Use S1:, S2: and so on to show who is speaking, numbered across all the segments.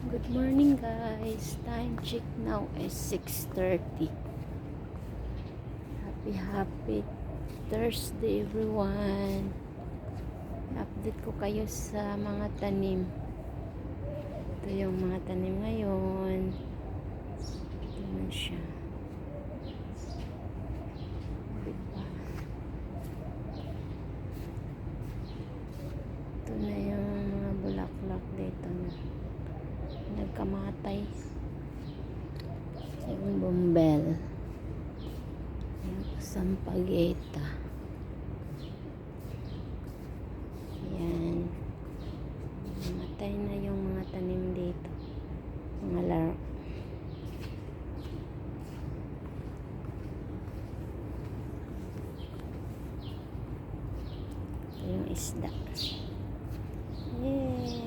S1: Good morning guys. Time check now is 6:30. Happy Thursday everyone. Update ko kayo sa mga tanim. Ito yung mga tanim ngayon. Ito naman siya. Diba? Ito na yung mga bulaklak dito na nagkamatay. Yung bumbel, yung sampagita, yan, namatay na yung mga tanim dito, mga laro. Ito yung isda. Yay!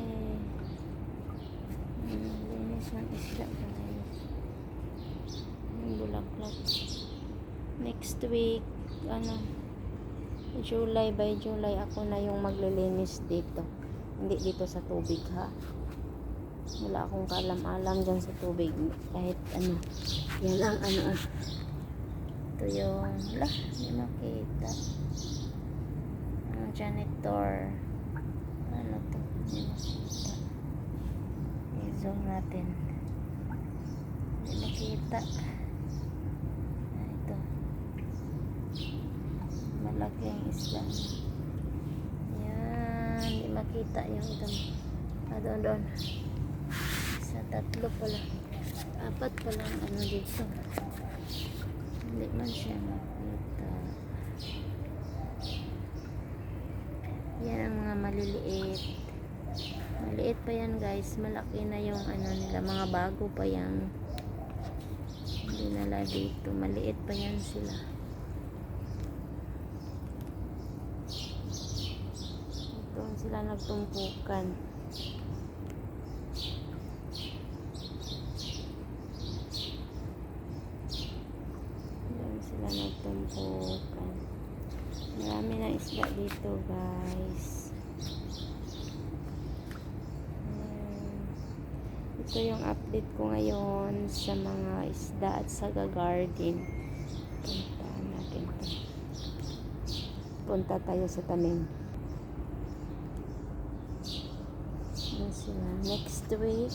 S1: Linis ng isda guys. Yung bulaklak. Next week, July, by July, ako na yung maglilinis dito. Hindi dito sa tubig ha. Wala akong kaalam-alam dyan sa tubig. Kahit yan ang ito yung, hindi makita. Janitor. Ano to? Hindi makita. I-zoom natin. Hindi makita. Ito. Malaki ang isla. Yan. Hindi makita yung ito. Doon. Isa, tatlo pala. Apat pala ang dito. Hindi man siya makita. Yan ang mga maliliit. Maliit pa yan guys. Malaki na yung nila. Mga bago pa yan. Hindi nala dito. Maliit pa yan sila. Ito sila nagtumpukan. Doon sila nagtumpukan. Marami na isda dito guys. Ito yung update ko ngayon sa mga isda at sa garden. Puntaan natin ito. Punta tayo sa tanim. Yan sila. Next week,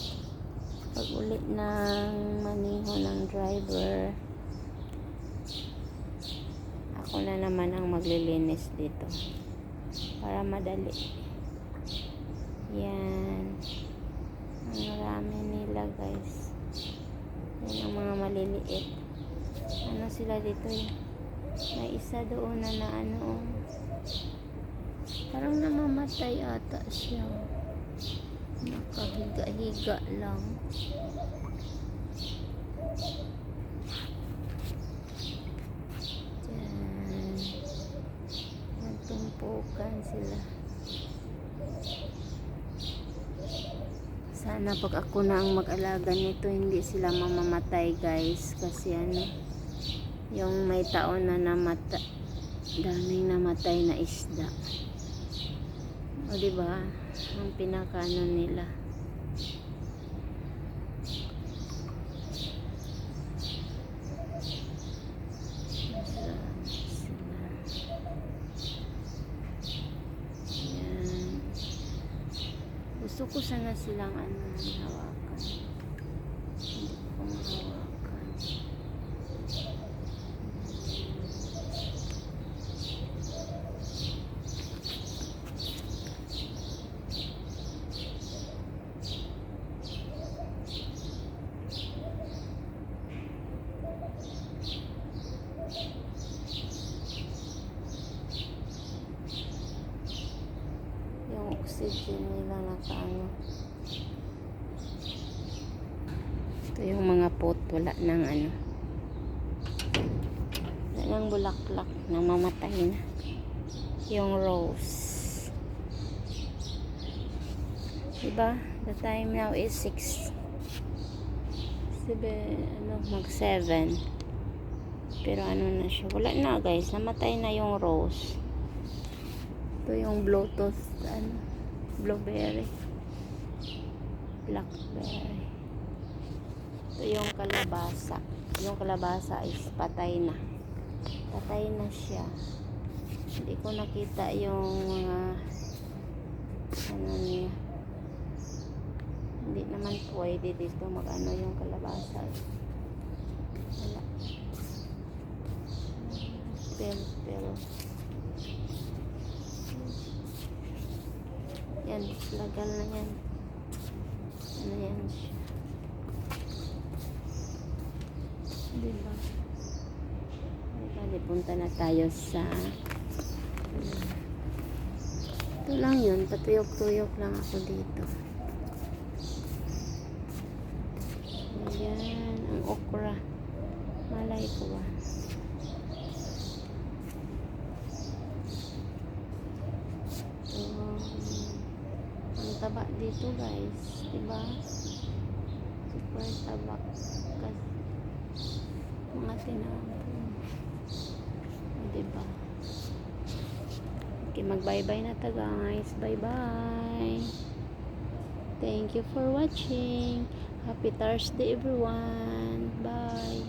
S1: pag ulit ng maniho ng driver, ako na naman ang maglilinis dito. Para madali. Yan. Ang marami nila guys. Yan ang mga maliliit. Sila dito eh. May isa doon na parang namamatay ata siya. Nakahiga-higa lang. Diyan. Nagtumpukan sila. Sana pag ako na ang mag-alaga nito, hindi sila mamamatay guys. Kasi yung may taon na namatay, daming namatay na isda. O diba? Ang pinakano nila. Gusto ko sana silang hawakan. Hindi ko mahawakan. Yung oxygen nila ito yung mga pot, wala nang wala nang bulaklak, namamatay na yung rose, diba? The time now is 7 pero na siya, wala na guys, namatay na yung rose. Ito yung bluetooth blueberry. blackberry. Ito yung kalabasa. Yung kalabasa is patay na. Patay na siya. Hindi ko nakita yung mga ano niya. Hindi naman pwede dito mag-ano yung kalabasa. Wala. Pero yan, lagal na yan. Ano yan siya. Diba? Diba, punta na tayo sa ito lang yun, patuyok-tuyok lang ako dito. Ayan, ang okra. Malay ko ba? Ang taba dito guys, diba? Super taba. Kasi mga tinapon. Diba? Okay, mag-bye-bye na ta guys. Bye-bye. Thank you for watching. Happy Thursday everyone. Bye.